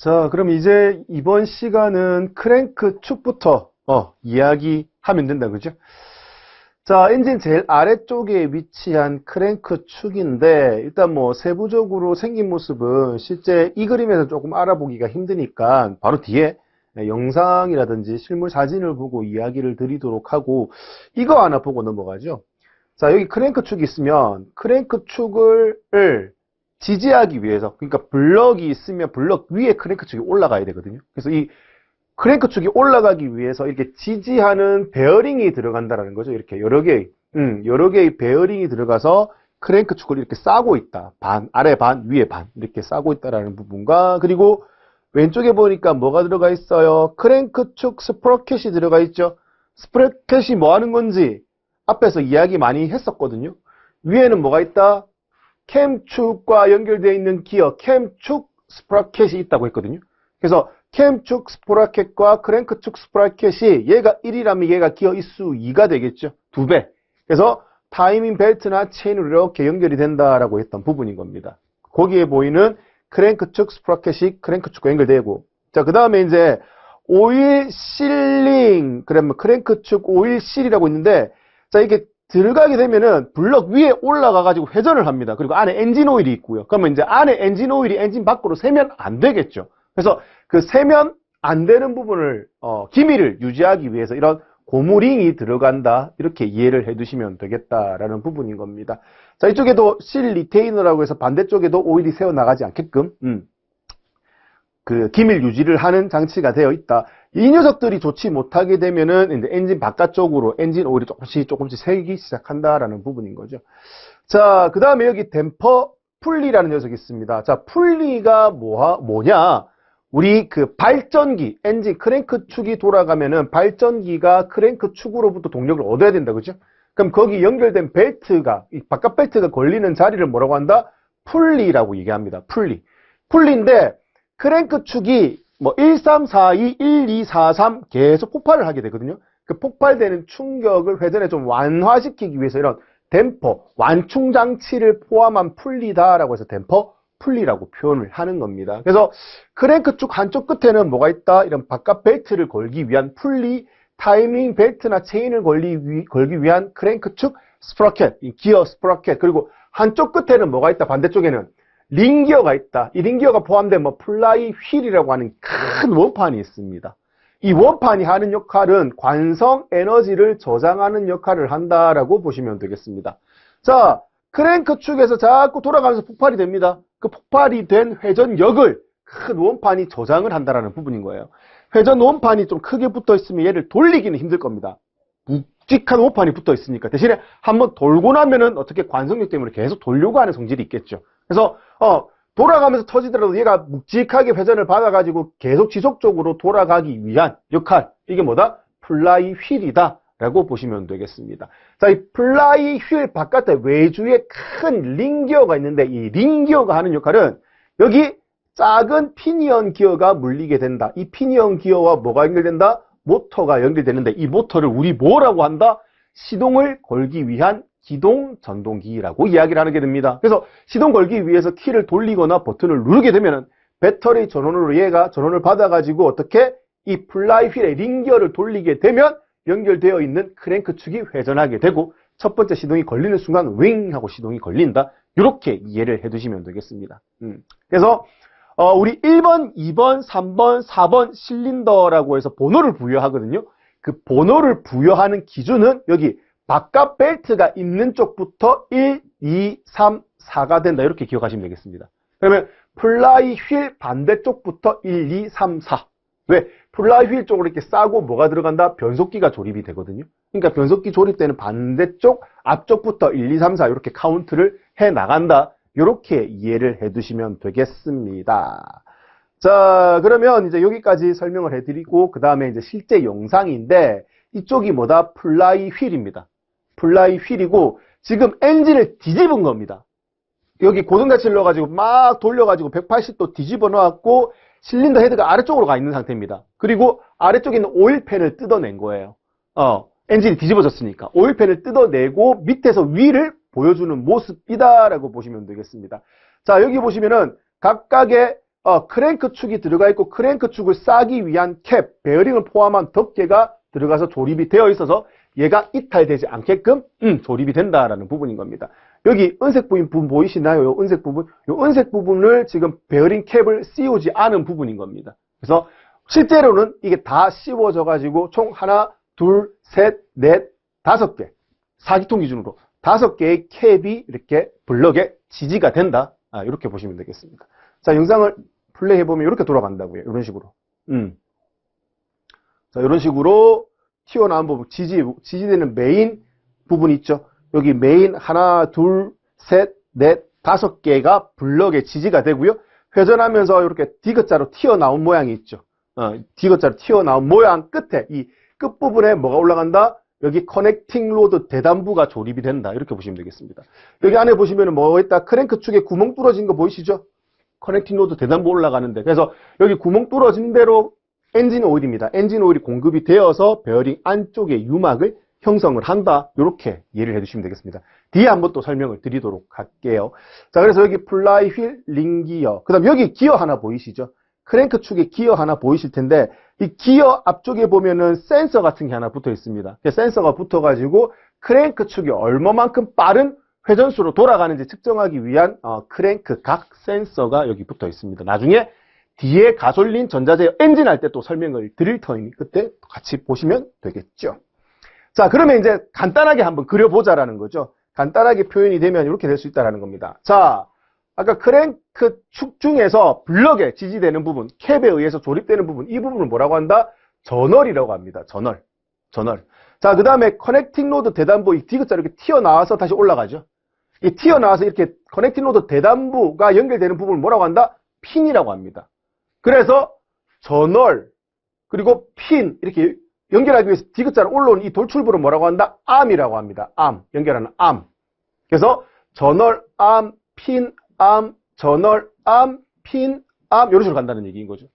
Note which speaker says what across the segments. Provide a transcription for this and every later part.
Speaker 1: 자, 그럼 이제 이번 시간은 크랭크 축부터 이야기하면 된다, 그죠? 자, 엔진 제일 아래쪽에 위치한 크랭크 축인데 일단 뭐 세부적으로 생긴 모습은 실제 이 그림에서 조금 알아보기가 힘드니까 바로 뒤에 영상이라든지 실물 사진을 보고 이야기를 드리도록 하고 이거 하나 보고 넘어가죠. 자, 여기 크랭크 축이 있으면 크랭크 축을 지지하기 위해서, 그러니까 블럭이 있으면 블럭 위에 크랭크 축이 올라가야 되거든요. 그래서 이 크랭크 축이 올라가기 위해서 이렇게 지지하는 베어링이 들어간다는 거죠. 이렇게 여러 개의 베어링이 들어가서 크랭크 축을 이렇게 싸고 있다. 반, 아래 반, 위에 반 이렇게 싸고 있다라는 부분과, 그리고 왼쪽에 보니까 뭐가 들어가 있어요? 크랭크 축 스프로켓이 들어가 있죠. 스프로켓이 뭐 하는 건지 앞에서 이야기 많이 했었거든요. 위에는 뭐가 있다? 캠축과 연결되어 있는 기어, 캠축 스프라켓이 있다고 했거든요. 그래서 캠축 스프라켓과 크랭크축 스프라켓이 얘가 1이라면 얘가 기어 인수 2가 되겠죠. 2배. 그래서 타이밍 벨트나 체인으로 이렇게 연결이 된다라고 했던 부분인 겁니다. 거기에 보이는 크랭크축 스프라켓이 크랭크축과 연결되고, 자, 그 다음에 이제 오일 실링, 그러면 크랭크축 오일 실이라고 있는데, 자, 이게 들어가게 되면은 블럭 위에 올라가가지고 회전을 합니다. 그리고 안에 엔진 오일이 있고요. 그러면 이제 안에 엔진 오일이 엔진 밖으로 새면 안 되겠죠. 그래서 그 새면 안 되는 부분을, 기미를 유지하기 위해서 이런 고무링이 들어간다. 이렇게 이해를 해 두시면 되겠다라는 부분인 겁니다. 자, 이쪽에도 실 리테이너라고 해서 반대쪽에도 오일이 새어 나가지 않게끔, 그 기밀 유지를 하는 장치가 되어 있다. 이 녀석들이 좋지 못하게 되면은 이제 엔진 바깥쪽으로 엔진 오일이 조금씩 새기 시작한다라는 부분인 거죠. 자, 그 다음에 여기 댐퍼 풀리라는 녀석이 있습니다. 자, 풀리가 뭐냐? 우리 그 발전기, 엔진 크랭크 축이 돌아가면은 발전기가 크랭크 축으로부터 동력을 얻어야 된다, 그죠? 그럼 거기 연결된 벨트가, 이 바깥 벨트가 걸리는 자리를 뭐라고 한다? 풀리라고 얘기합니다. 풀리인데 크랭크 축이 뭐 1342, 1243 계속 폭발을 하게 되거든요. 그 폭발되는 충격을 회전에 좀 완화시키기 위해서 이런 댐퍼, 완충 장치를 포함한 풀리다라고 해서 댐퍼 풀리라고 표현을 하는 겁니다. 그래서 크랭크 축 한쪽 끝에는 뭐가 있다? 이런 바깥 벨트를 걸기 위한 풀리, 타이밍 벨트나 체인을 걸기 위한 크랭크 축 스프라켓, 기어 스프라켓, 그리고 한쪽 끝에는 뭐가 있다? 반대쪽에는 링기어가 있다. 이 링기어가 포함된 뭐 플라이 휠이라고 하는 큰 원판이 있습니다. 이 원판이 하는 역할은 관성 에너지를 저장하는 역할을 한다라고 보시면 되겠습니다. 자, 크랭크 축에서 자꾸 돌아가면서 폭발이 됩니다. 그 폭발이 된 회전력을 큰 원판이 저장을 한다라는 부분인 거예요. 회전 원판이 좀 크게 붙어 있으면 얘를 돌리기는 힘들 겁니다. 묵직한 원판이 붙어 있으니까. 대신에 한번 돌고 나면은 어떻게 관성력 때문에 계속 돌려고 하는 성질이 있겠죠. 그래서 돌아가면서 터지더라도 얘가 묵직하게 회전을 받아가지고 계속 지속적으로 돌아가기 위한 역할, 이게 뭐다? 플라이 휠이다 라고 보시면 되겠습니다. 자, 이 플라이 휠 바깥에 외주에 큰 링기어가 있는데 이 링기어가 하는 역할은 여기 작은 피니언 기어가 물리게 된다. 이 피니언 기어와 뭐가 연결된다? 모터가 연결되는데 이 모터를 우리 뭐라고 한다? 시동을 걸기 위한 기동 전동기라고 이야기를 하게 됩니다. 그래서 시동 걸기 위해서 키를 돌리거나 버튼을 누르게 되면은 배터리 전원으로 얘가 전원을 받아가지고 어떻게 이 플라이 휠의 링기어를 돌리게 되면 연결되어 있는 크랭크 축이 회전하게 되고 첫 번째 시동이 걸리는 순간 윙 하고 시동이 걸린다. 이렇게 이해를 해두시면 되겠습니다. 그래서 우리 1번, 2번, 3번, 4번 실린더라고 해서 번호를 부여하거든요. 그 번호를 부여하는 기준은 여기 바깥 벨트가 있는 쪽부터 1, 2, 3, 4가 된다. 이렇게 기억하시면 되겠습니다. 그러면 플라이 휠 반대쪽부터 1, 2, 3, 4. 왜? 플라이 휠 쪽으로 이렇게 싸고 뭐가 들어간다? 변속기가 조립이 되거든요. 그러니까 변속기 조립되는 반대쪽, 앞쪽부터 1, 2, 3, 4 이렇게 카운트를 해 나간다. 이렇게 이해를 해 두시면 되겠습니다. 자, 그러면 이제 여기까지 설명을 해드리고 그 다음에 이제 실제 영상인데 이쪽이 뭐다? 플라이 휠입니다. 플라이 휠이고 지금 엔진을 뒤집은 겁니다. 여기 고정자치를 넣어가지고 막 돌려가지고 180도 뒤집어 놓았고 실린더 헤드가 아래쪽으로 가 있는 상태입니다. 그리고 아래쪽에 있는 오일팬을 뜯어낸 거예요. 엔진이 뒤집어졌으니까 오일팬을 뜯어내고 밑에서 위를 보여주는 모습이다라고 보시면 되겠습니다. 자, 여기 보시면은 각각의 크랭크 축이 들어가 있고 크랭크 축을 싸기 위한 캡, 베어링을 포함한 덮개가 들어가서 조립이 되어 있어서 얘가 이탈되지 않게끔 조립이 된다라는 부분인 겁니다. 여기 은색 부분 보이시나요? 요 은색 부분. 요 은색 부분을 지금 베어링 캡을 씌우지 않은 부분인 겁니다. 그래서 실제로는 이게 다 씌워져 가지고 총 하나, 둘, 셋, 넷, 5개. 4기통 기준으로 5개의 캡이 이렇게 블럭에 지지가 된다. 이렇게 보시면 되겠습니다. 자, 영상을 플레이 해보면 이렇게 돌아간다고요. 이런 식으로. 자, 이런 식으로 튀어나온 부분, 지지되는 메인 부분 있죠. 여기 메인 하나, 둘, 셋, 넷, 5개가 블럭에 지지가 되고요. 회전하면서 이렇게 디귿자로 튀어나온 모양이 있죠. 디귿자로 튀어나온 모양 끝에 이 끝부분에 뭐가 올라간다? 여기 커넥팅 로드 대단부가 조립이 된다. 이렇게 보시면 되겠습니다. 여기 안에 보시면 뭐 있다? 크랭크 축에 구멍 뚫어진 거 보이시죠? 커넥팅 로드 대단부 올라가는데. 그래서 여기 구멍 뚫어진 대로 엔진 오일입니다. 엔진 오일이 공급이 되어서 베어링 안쪽에 유막을 형성을 한다. 이렇게 이해를 해주시면 되겠습니다. 뒤에 한번 또 설명을 드리도록 할게요. 자, 그래서 여기 플라이 휠, 링기어. 그 다음 여기 기어 하나 보이시죠? 크랭크 축에 기어 하나 보이실 텐데 이 기어 앞쪽에 보면은 센서 같은 게 하나 붙어 있습니다. 센서가 붙어가지고 크랭크 축이 얼마만큼 빠른 회전수로 돌아가는지 측정하기 위한 크랭크 각 센서가 여기 붙어 있습니다. 나중에 뒤에 가솔린 전자제어 엔진 할 때 또 설명을 드릴 터이니 그때 같이 보시면 되겠죠. 자, 그러면 이제 간단하게 한번 그려보자라는 거죠. 간단하게 표현이 되면 이렇게 될 수 있다는 겁니다. 자, 아까 크랭크 축 중에서 블럭에 지지되는 부분, 캡에 의해서 조립되는 부분, 이 부분을 뭐라고 한다? 저널이라고 합니다. 저널. 자, 그 다음에 커넥팅 로드 대단부, 이 디귿자 이렇게 튀어나와서 다시 올라가죠. 이 튀어나와서 이렇게 커넥팅 로드 대단부가 연결되는 부분을 뭐라고 한다? 핀이라고 합니다. 그래서 저널, 그리고 핀, 이렇게 연결하기 위해서 디귿자로 올라온 이 돌출부를 뭐라고 한다? 암이라고 합니다. 암, 연결하는 암. 그래서 저널, 암, 핀, 암, 저널, 암, 핀, 암 이런 식으로 간다는 얘기인 거죠.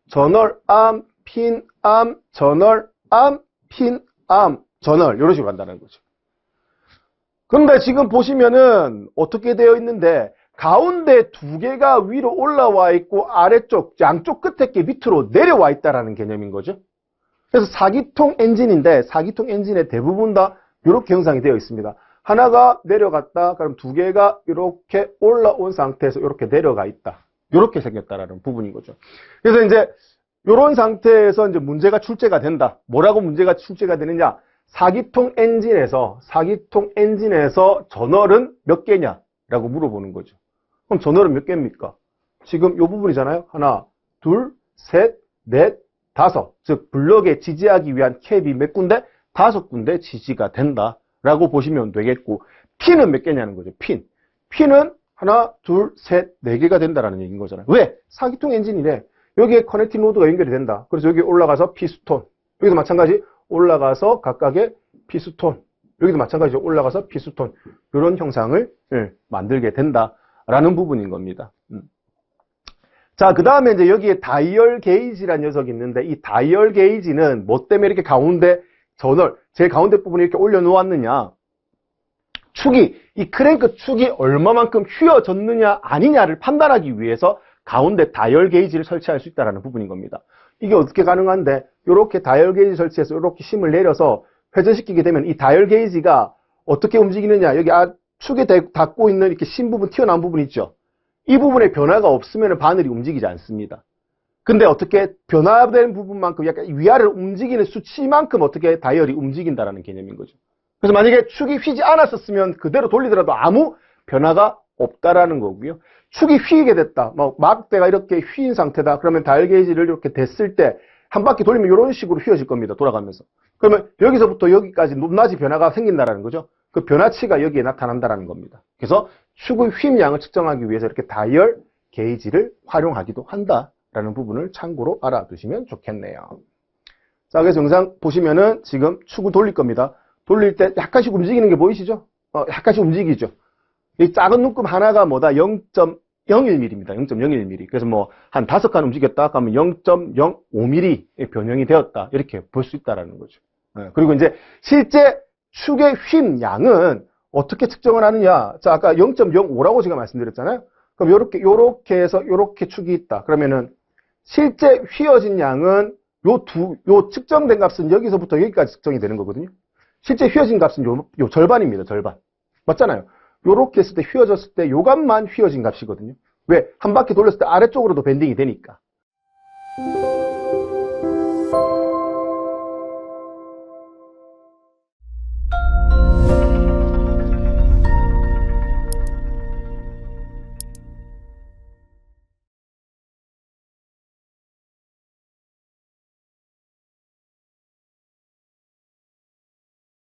Speaker 1: 저널, 암, 핀, 암, 저널, 암, 핀, 암, 저널 이런 식으로 간다는 거죠. 그런데 지금 보시면은 어떻게 되어 있는데 가운데 2개가 위로 올라와 있고 아래쪽, 양쪽 끝에 게 밑으로 내려와 있다라는 개념인 거죠. 그래서 4기통 엔진인데 4기통 엔진의 대부분 다 이렇게 형상이 되어 있습니다. 하나가 내려갔다. 그럼 2개가 이렇게 올라온 상태에서 이렇게 내려가 있다. 이렇게 생겼다라는 부분인 거죠. 그래서 이제 이런 상태에서 이제 문제가 출제가 된다. 뭐라고 문제가 출제가 되느냐? 4기통 엔진에서 전월은 몇 개냐라고 물어보는 거죠. 그럼 전월은 몇 개입니까? 지금 이 부분이잖아요. 하나, 둘, 셋, 넷, 5. 즉 블럭에 지지하기 위한 캡이 몇 군데? 5군데 지지가 된다. 라고 보시면 되겠고, 핀은 몇 개냐는 거죠. 핀은 하나, 둘, 셋, 4개가 된다라는 얘기인 거잖아요. 왜? 4기통 엔진이래. 여기에 커넥팅 로드가 연결이 된다. 그래서 여기 올라가서 피스톤. 여기도 마찬가지 올라가서 각각의 피스톤. 여기도 마찬가지로 올라가서 피스톤. 이런 형상을 만들게 된다라는 부분인 겁니다. 자, 그 다음에 이제 여기에 다이얼 게이지라는 녀석이 있는데 이 다이얼 게이지는 뭐 때문에 이렇게 가운데 저널, 제일 가운데 부분에 이렇게 올려놓았느냐. 이 크랭크 축이 얼마만큼 휘어졌느냐 아니냐를 판단하기 위해서 가운데 다이얼 게이지를 설치할 수 있다는 부분인 겁니다. 이게 어떻게 가능한데 이렇게 다이얼 게이지 설치해서 이렇게 힘을 내려서 회전시키게 되면 이 다이얼 게이지가 어떻게 움직이느냐. 여기 축에 닿고 있는 이렇게 신 부분, 튀어나온 부분 있죠. 이 부분에 변화가 없으면 바늘이 움직이지 않습니다. 근데 어떻게 변화된 부분만큼 약간 위아래로 움직이는 수치만큼 어떻게 다이얼이 움직인다라는 개념인 거죠. 그래서 만약에 축이 휘지 않았었으면 그대로 돌리더라도 아무 변화가 없다라는 거고요. 축이 휘게 됐다. 막대가 이렇게 휘인 상태다. 그러면 다이얼 게이지를 이렇게 댔을 때 한 바퀴 돌리면 이런 식으로 휘어질 겁니다. 돌아가면서. 그러면 여기서부터 여기까지 높낮이 변화가 생긴다라는 거죠. 그 변화치가 여기에 나타난다라는 겁니다. 그래서 축의 휘임량을 측정하기 위해서 이렇게 다이얼 게이지를 활용하기도 한다라는 부분을 참고로 알아두시면 좋겠네요. 자, 그래서 영상 보시면은 지금 축을 돌릴 겁니다. 돌릴 때 약간씩 움직이는 게 보이시죠? 약간씩 움직이죠. 이 작은 눈금 하나가 뭐다? 0.01mm입니다. 0.01mm. 그래서 뭐 한 5칸 움직였다 하면 0.05mm 변형이 되었다. 이렇게 볼 수 있다라는 거죠. 그리고 이제 실제 축의 휘임량은 어떻게 측정을 하느냐? 자, 아까 0.05라고 제가 말씀드렸잖아요. 그럼 요렇게 해서 요렇게 축이 있다. 그러면은 실제 휘어진 양은 요 측정된 값은 여기서부터 여기까지 측정이 되는 거거든요. 실제 휘어진 값은 요 절반입니다. 절반. 맞잖아요. 요렇게 했을 때 휘어졌을 때 요 값만 휘어진 값이거든요. 왜? 한 바퀴 돌렸을 때 아래쪽으로도 밴딩이 되니까.